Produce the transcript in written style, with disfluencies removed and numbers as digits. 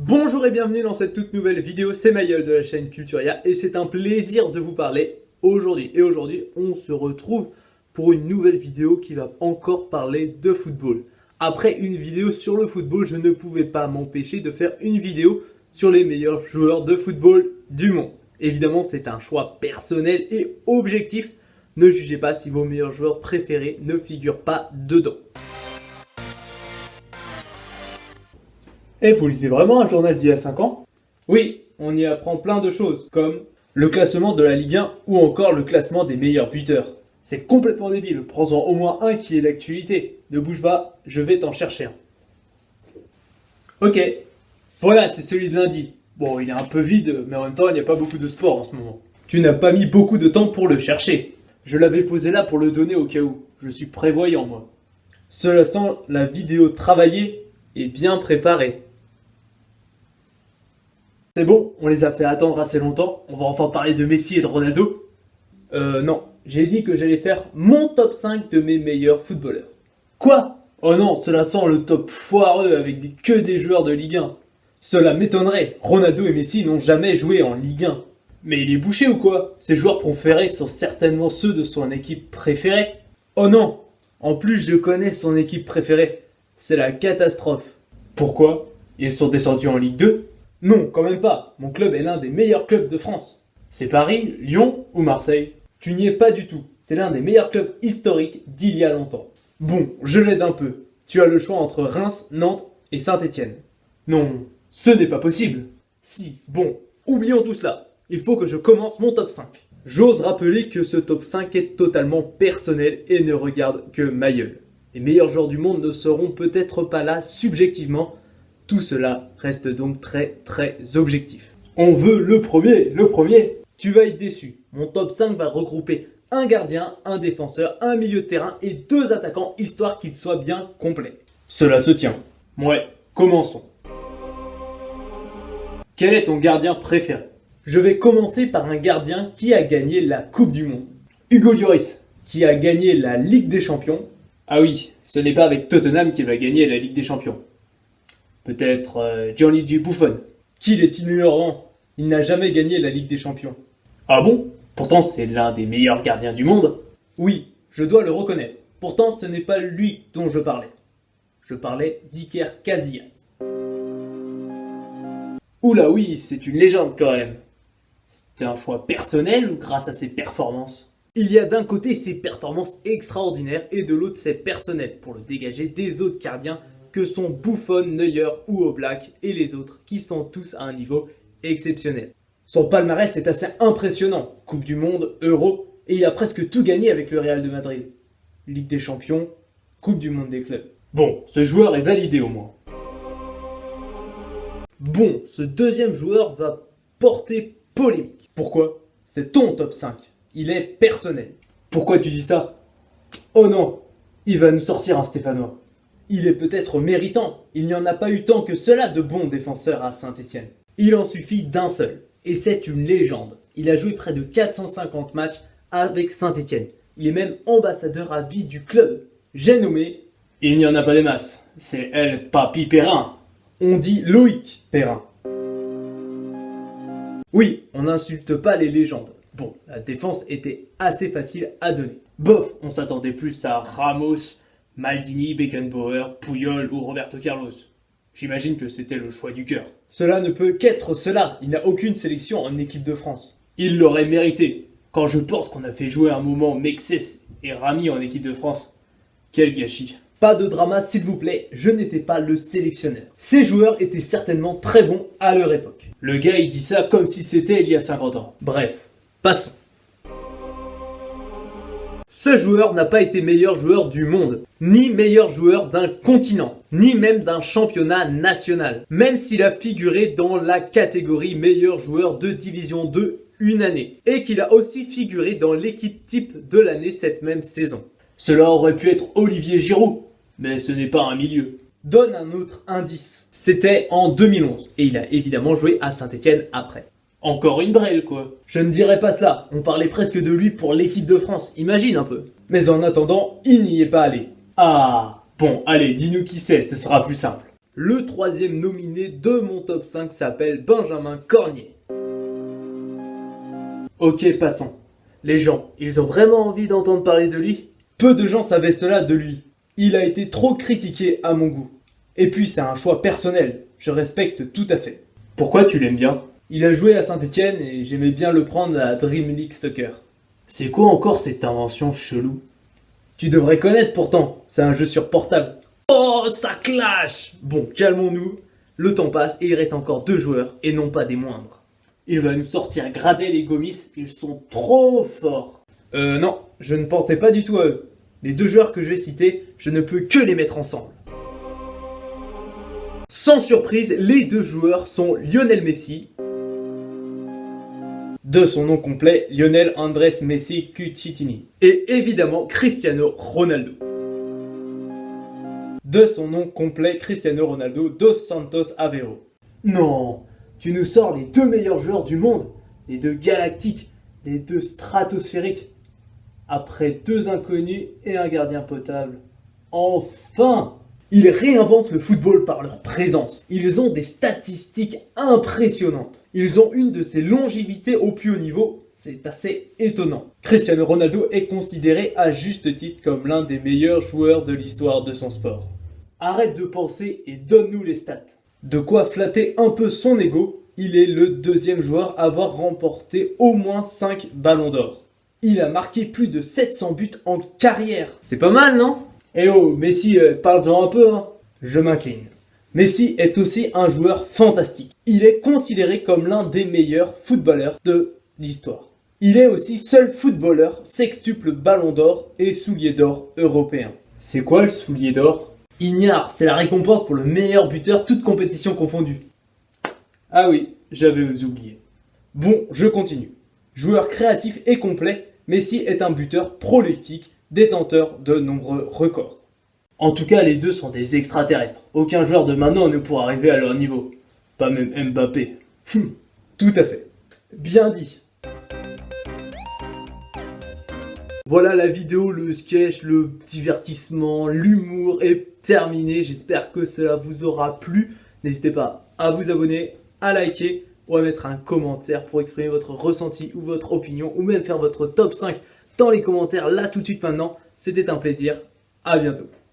Bonjour et bienvenue dans cette toute nouvelle vidéo, c'est Maël de la chaîne Culturia et c'est un plaisir de vous parler aujourd'hui. Et aujourd'hui, on se retrouve pour une nouvelle vidéo qui va encore parler de football. Après une vidéo sur le football, je ne pouvais pas m'empêcher de faire une vidéo sur les meilleurs joueurs de football du monde. Évidemment, c'est un choix personnel et objectif. Ne jugez pas si vos meilleurs joueurs préférés ne figurent pas dedans. Et vous lisez vraiment un journal d'il y a 5 ans? Oui, on y apprend plein de choses, comme le classement de la Ligue 1 ou encore le classement des meilleurs buteurs. C'est complètement débile, prends-en au moins un qui est l'actualité. Ne bouge pas, je vais t'en chercher un. Ok, voilà, c'est celui de lundi. Bon, il est un peu vide, mais en même temps, il n'y a pas beaucoup de sport en ce moment. Tu n'as pas mis beaucoup de temps pour le chercher. Je l'avais posé là pour le donner au cas où. Je suis prévoyant, moi. Cela sent la vidéo travaillée et bien préparée. C'est bon, on les a fait attendre assez longtemps. On va enfin parler de Messi et de Ronaldo. Non, j'ai dit que j'allais faire mon top 5 de mes meilleurs footballeurs. Quoi? Oh non, cela sent le top foireux avec que des joueurs de Ligue 1. Cela m'étonnerait. Ronaldo et Messi n'ont jamais joué en Ligue 1. Mais il est bouché ou quoi? Ses joueurs préférés sont certainement ceux de son équipe préférée. Oh non! En plus, je connais son équipe préférée. C'est la catastrophe. Pourquoi? Ils sont descendus en Ligue 2? Non, quand même pas. Mon club est l'un des meilleurs clubs de France. C'est Paris, Lyon ou Marseille? Tu n'y es pas du tout. C'est l'un des meilleurs clubs historiques d'il y a longtemps. Bon, je l'aide un peu. Tu as le choix entre Reims, Nantes et Saint-Étienne. Non, ce n'est pas possible. Si, bon, oublions tout cela. Il faut que je commence mon top 5. J'ose rappeler que ce top 5 est totalement personnel et ne regarde que ma gueule. Les meilleurs joueurs du monde ne seront peut-être pas là subjectivement. Tout cela reste donc très objectif. On veut le premier. Tu vas être déçu. Mon top 5 va regrouper un gardien, un défenseur, un milieu de terrain et 2 attaquants, histoire qu'il soit bien complet. Cela se tient. Ouais, commençons. Quel est ton gardien préféré? Je vais commencer par un gardien qui a gagné la Coupe du Monde. Hugo Lloris, qui a gagné la Ligue des Champions. Ah oui, ce n'est pas avec Tottenham qu'il va gagner la Ligue des Champions. Peut-être Gianluigi Buffon. Qu'il est ignorant, il n'a jamais gagné la Ligue des Champions. Ah bon? Pourtant c'est l'un des meilleurs gardiens du monde. Oui, je dois le reconnaître. Pourtant ce n'est pas lui dont je parlais. Je parlais d'Iker Casillas. Oula oui, c'est une légende quand même. C'est un choix personnel ou grâce à ses performances? Il y a d'un côté ses performances extraordinaires et de l'autre c'est personnel pour le dégager des autres gardiens que sont Buffon, Neuer ou Oblak et les autres qui sont tous à un niveau exceptionnel. Son palmarès est assez impressionnant. Coupe du Monde, Euro et il a presque tout gagné avec le Real de Madrid. Ligue des Champions, Coupe du Monde des clubs. Bon, ce joueur est validé au moins. Bon, ce deuxième joueur va porter polémique. Pourquoi? C'est ton top 5. Il est personnel. Pourquoi tu dis ça? Oh non, il va nous sortir un Stéphanois. Il est peut-être méritant. Il n'y en a pas eu tant que cela de bons défenseurs à Saint-Étienne. Il en suffit d'un seul. Et c'est une légende. Il a joué près de 450 matchs avec Saint-Étienne. Il est même ambassadeur à vie du club. J'ai nommé... Il n'y en a pas des masses. C'est El Papi Perrin. On dit Loïc Perrin. Oui, on n'insulte pas les légendes. Bon, la défense était assez facile à donner. Bof, on s'attendait plus à Ramos, Maldini, Beckenbauer, Puyol ou Roberto Carlos. J'imagine que c'était le choix du cœur. Cela ne peut qu'être cela. Il n'a aucune sélection en équipe de France. Il l'aurait mérité. Quand je pense qu'on a fait jouer un moment Mexès et Rami en équipe de France. Quel gâchis. Pas de drama s'il vous plaît, je n'étais pas le sélectionneur. Ces joueurs étaient certainement très bons à leur époque. Le gars il dit ça comme si c'était il y a 50 ans. Bref, passons. Ce joueur n'a pas été meilleur joueur du monde, ni meilleur joueur d'un continent, ni même d'un championnat national, même s'il a figuré dans la catégorie meilleur joueur de Division 2 une année, et qu'il a aussi figuré dans l'équipe type de l'année cette même saison. Cela aurait pu être Olivier Giroud, mais ce n'est pas un milieu. Donne un autre indice. C'était en 2011, et il a évidemment joué à Saint-Étienne après. Encore une brêle, quoi. Je ne dirais pas cela, on parlait presque de lui pour l'équipe de France, imagine un peu. Mais en attendant, il n'y est pas allé. Ah, bon, allez, dis-nous qui c'est, ce sera plus simple. Le troisième nominé de mon top 5 s'appelle Benjamin Cornier. Ok, passons. Les gens, ils ont vraiment envie d'entendre parler de lui? Peu de gens savaient cela de lui. Il a été trop critiqué à mon goût. Et puis c'est un choix personnel, je respecte tout à fait. Pourquoi tu l'aimes bien? Il a joué à Saint-Etienne et j'aimais bien le prendre à Dream League Soccer. C'est quoi encore cette invention chelou? Tu devrais connaître pourtant, c'est un jeu sur portable. Oh, ça clash! Bon, calmons-nous. Le temps passe et il reste encore 2 joueurs et non pas des moindres. Il va nous sortir Gradel et Gomis, ils sont trop forts. Non, je ne pensais pas du tout à eux. Les 2 joueurs que je vais citer, je ne peux que les mettre ensemble. Sans surprise, les 2 joueurs sont Lionel Messi, de son nom complet, Lionel Andrés Messi Cucitini, et évidemment Cristiano Ronaldo. De son nom complet, Cristiano Ronaldo dos Santos Aveiro. Non, tu nous sors les 2 meilleurs joueurs du monde, les 2 galactiques, les 2 stratosphériques. Après 2 inconnus et un gardien potable. Enfin! Ils réinventent le football par leur présence. Ils ont des statistiques impressionnantes. Ils ont une de ces longévités au plus haut niveau. C'est assez étonnant. Cristiano Ronaldo est considéré à juste titre comme l'un des meilleurs joueurs de l'histoire de son sport. Arrête de penser et donne-nous les stats. De quoi flatter un peu son ego, il est le 2e joueur à avoir remporté au moins 5 ballons d'or. Il a marqué plus de 700 buts en carrière. C'est pas mal, non? Eh oh, Messi, parle-en un peu, hein. Je m'incline. Messi est aussi un joueur fantastique. Il est considéré comme l'un des meilleurs footballeurs de l'histoire. Il est aussi seul footballeur sextuple ballon d'or et soulier d'or européen. C'est quoi le soulier d'or? Ignare, c'est la récompense pour le meilleur buteur, toute compétition confondue. Ah oui, j'avais oublié. Bon, je continue. Joueur créatif et complet, Messi est un buteur prolifique, détenteur de nombreux records. En tout cas, les 2 sont des extraterrestres. Aucun joueur de maintenant ne pourra arriver à leur niveau. Pas même Mbappé. Tout à fait. Bien dit. Voilà, la vidéo, le sketch, le divertissement, l'humour est terminé. J'espère que cela vous aura plu. N'hésitez pas à vous abonner, à liker ou à mettre un commentaire pour exprimer votre ressenti ou votre opinion ou même faire votre top 5 dans les commentaires là tout de suite maintenant. C'était un plaisir. À bientôt.